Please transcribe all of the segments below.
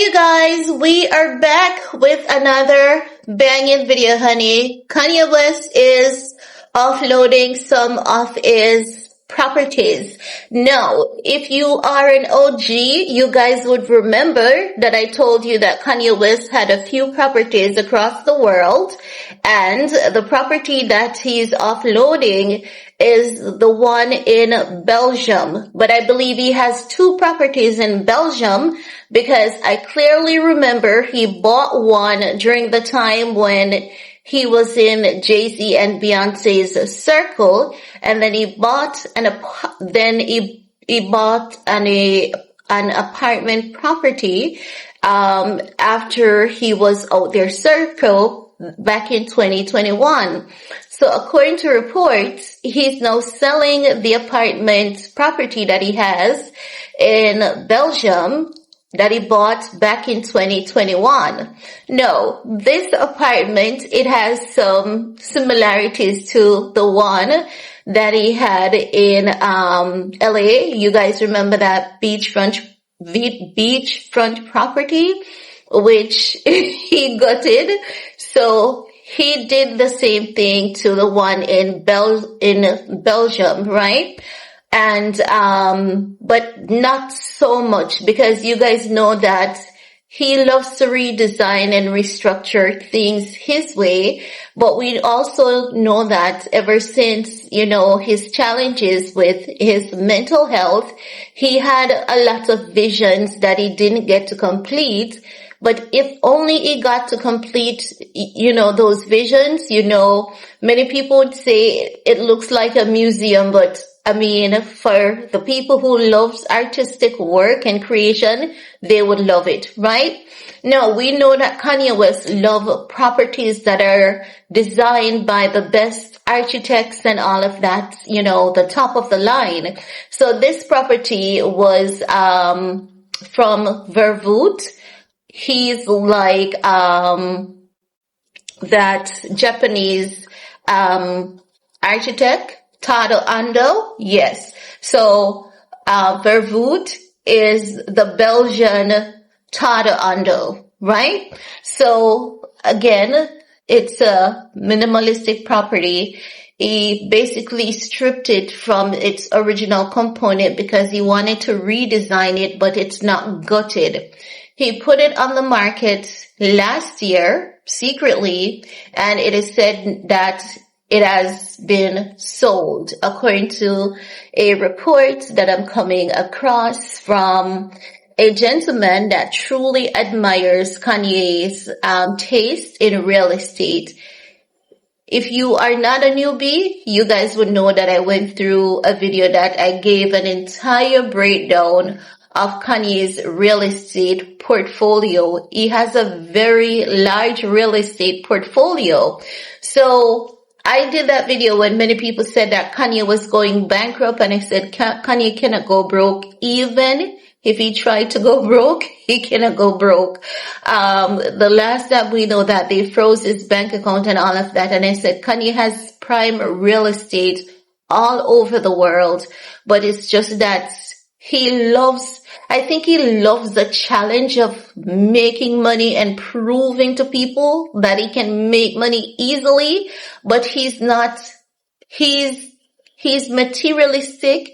you guys, we are back with another banging video, honey. Kanye West is offloading some of his properties. Now, if you are an OG, you guys would remember that I told you that Kanye West had a few properties across the world, and the property that he's offloading is the one in Belgium. But I believe he has two properties in Belgium because I clearly remember he bought one during the time when he was in Jay-Z and Beyonce's circle, and then he bought an apartment property after he was out their circle back in 2021. So according to reports, he's now selling the apartment property that he has in Belgium that he bought back in 2021. No, this apartment, it has some similarities to the one that he had in LA. You guys remember that beachfront property, which he gutted. So he did the same thing to the one in Belgium, right? And, but not so much, because you guys know that he loves to redesign and restructure things his way. But we also know that ever since, his challenges with his mental health, he had a lot of visions that he didn't get to complete. But if only he got to complete, those visions, many people would say it looks like a museum, but I mean, for the people who loves artistic work and creation, they would love it, right? Now, we know that Kanye West love properties that are designed by the best architects and all of that, the top of the line. So this property was, from Vervoordt. He's like, that Japanese, architect. Tado Ando, yes. So, Vervoordt is the Belgian Tado Ando, right? So, again, it's a minimalistic property. He basically stripped it from its original component because he wanted to redesign it, but it's not gutted. He put it on the market last year, secretly, and it is said that it has been sold, according to a report that I'm coming across from a gentleman that truly admires Kanye's taste in real estate. If you are not a newbie, you guys would know that I went through a video that I gave an entire breakdown of Kanye's real estate portfolio. He has a very large real estate portfolio. So I did that video when many people said that Kanye was going bankrupt, and I said Kanye cannot go broke. Even if he tried to go broke, he cannot go broke. The last that we know that they froze his bank account and all of that, and I said Kanye has prime real estate all over the world, but it's just that I think he loves the challenge of making money and proving to people that he can make money easily, but he's materialistic,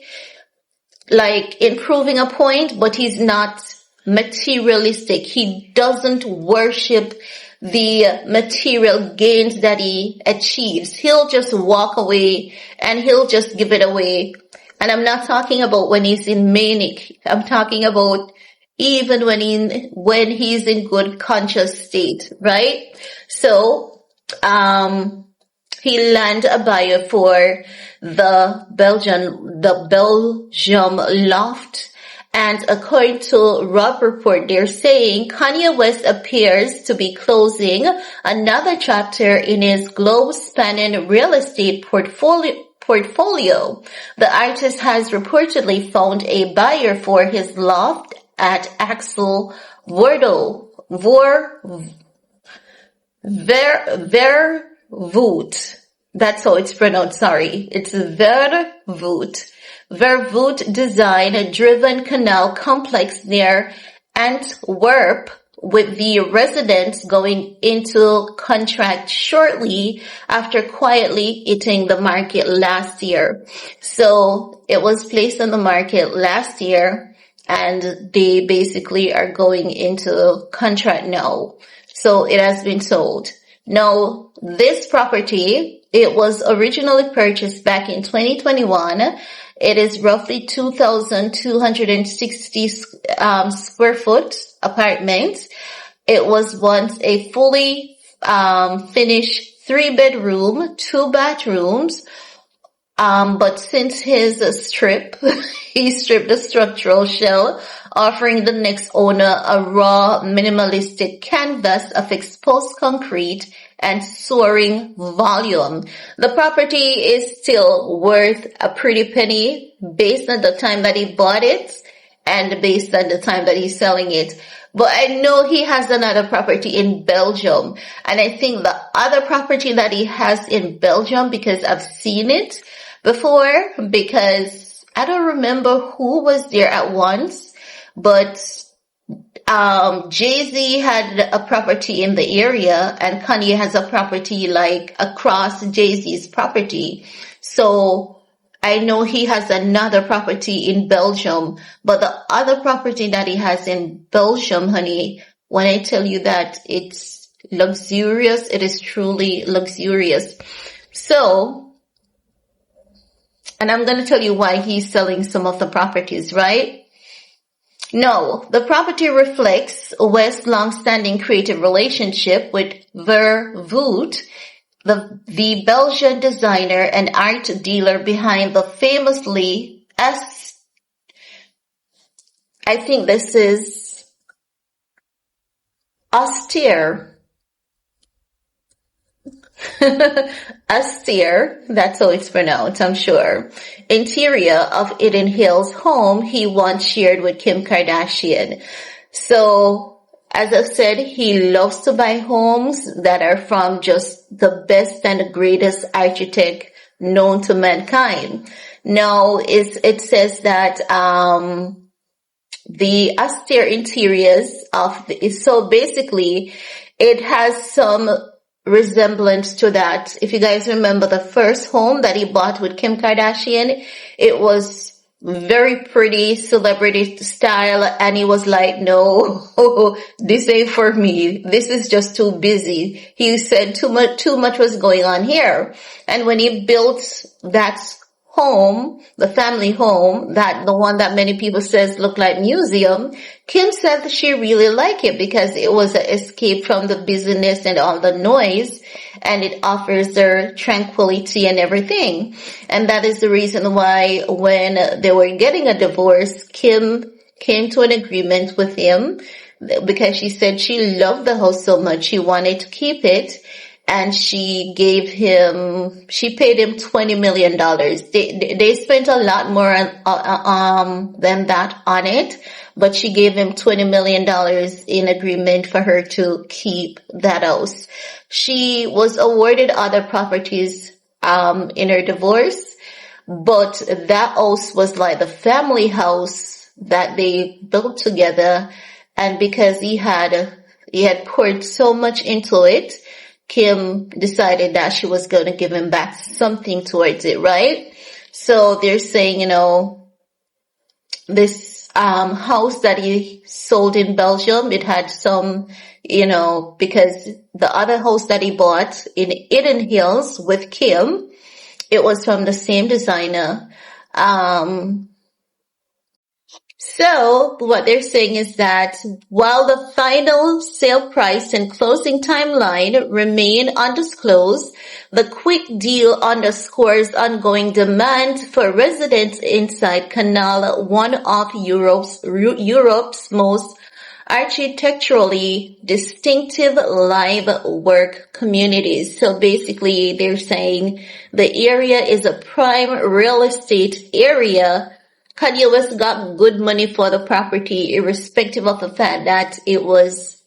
like in proving a point, but he's not materialistic. He doesn't worship the material gains that he achieves. He'll just walk away and he'll just give it away. And I'm not talking about when he's in manic. I'm talking about even when he's in good conscious state, right? So, he landed a buyer for the Belgium loft. And according to Rob Report, they're saying Kanye West appears to be closing another chapter in his globe-spanning real estate portfolio. The artist has reportedly found a buyer for his loft at Axel Vervoordt. That's how it's pronounced, sorry. It's Vervoordt. Vervoordt design a driven canal complex near Antwerp, with the residents going into contract shortly after quietly hitting the market last year. So it was placed on the market last year, and they basically are going into contract now. So it has been sold. Now, this property, it was originally purchased back in 2021. It is roughly 2,260 square foot apartment. It was once a fully finished 3-bedroom, 2 bathrooms. But since his strip, he stripped the structural shell, offering the next owner a raw, minimalistic canvas of exposed concrete and soaring volume. The property is still worth a pretty penny based on the time that he bought it and based on the time that he's selling it. But I know he has another property in Belgium. And I think the other property that he has in Belgium, because I've seen it before, because I don't remember who was there at once, but Jay-Z had a property in the area and Kanye has a property like across Jay-Z's property. So I know he has another property in Belgium, but the other property that he has in Belgium, honey, when I tell you that it's luxurious, it is truly luxurious. So, and I'm going to tell you why he's selling some of the properties, right? No, the property reflects West's long-standing creative relationship with Vervoordt, the Belgian designer and art dealer behind the famously I think this is austere. Austere, that's how it's pronounced, I'm sure. Interior of Eden Hills home he once shared with Kim Kardashian. So, as I've said, he loves to buy homes that are from just the best and the greatest architect known to mankind. Now, it says that the austere interiors so basically it has some resemblance to that. If you guys remember the first home that he bought with Kim Kardashian, it was very pretty, celebrity style, and he was like, no, this ain't for me. This is just too busy. He said too much was going on here. And when he built that home, the family home, that the one that many people says looked like museum, Kim said that she really liked it because it was an escape from the busyness and all the noise, and it offers her tranquility and everything. And that is the reason why when they were getting a divorce, Kim came to an agreement with him because she said she loved the house so much, she wanted to keep it. And she paid him $20 million. They spent a lot more than that on it, but she gave him $20 million in agreement for her to keep that house. She was awarded other properties in her divorce, but that house was like the family house that they built together, and because he had poured so much into it, Kim decided that she was going to give him back something towards it, right? So they're saying, this house that he sold in Belgium, it had some, because the other house that he bought in Eden Hills with Kim, it was from the same designer. So what they're saying is that while the final sale price and closing timeline remain undisclosed, the quick deal underscores ongoing demand for residents inside Canal, one of Europe's most architecturally distinctive live work communities. So basically they're saying the area is a prime real estate area. Kanye West got good money for the property, irrespective of the fact that it was,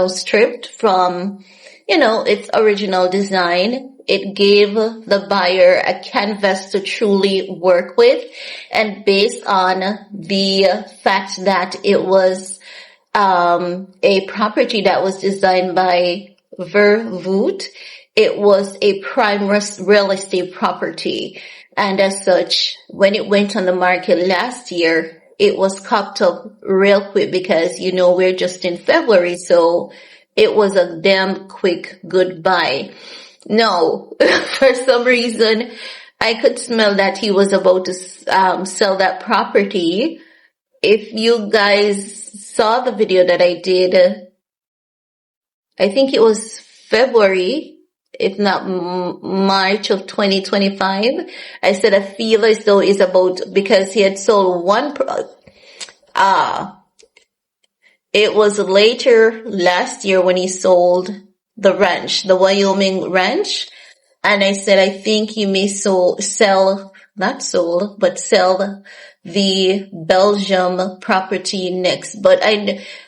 stripped from, its original design. It gave the buyer a canvas to truly work with. And based on the fact that it was a property that was designed by Vervoordt. It was a prime real estate property. And as such, when it went on the market last year, it was copped up real quick because, we're just in February. So it was a damn quick goodbye. No, for some reason, I could smell that he was about to sell that property. If you guys saw the video that I did, I think it was February, if not March of 2025. I said I feel as though it's about, because he had sold it was later last year when he sold the ranch, the Wyoming ranch. And I said, I think he may sell the Belgium property next. But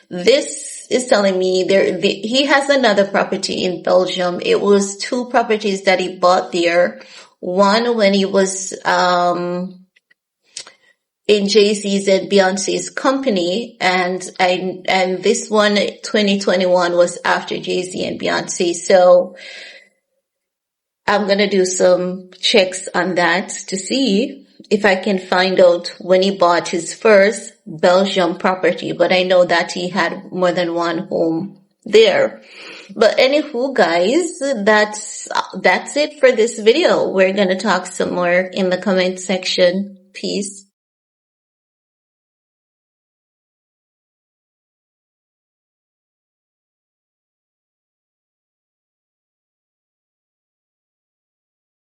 this is telling me he has another property in Belgium. It was 2 properties that he bought there. One when he was, in Jay-Z's and Beyonce's company, and this one, 2021, was after Jay-Z and Beyonce. So I'm gonna do some checks on that to see if I can find out when he bought his first Belgium property. But I know that he had more than one home there. But anywho, guys, that's it for this video. We're gonna talk some more in the comment section. Peace.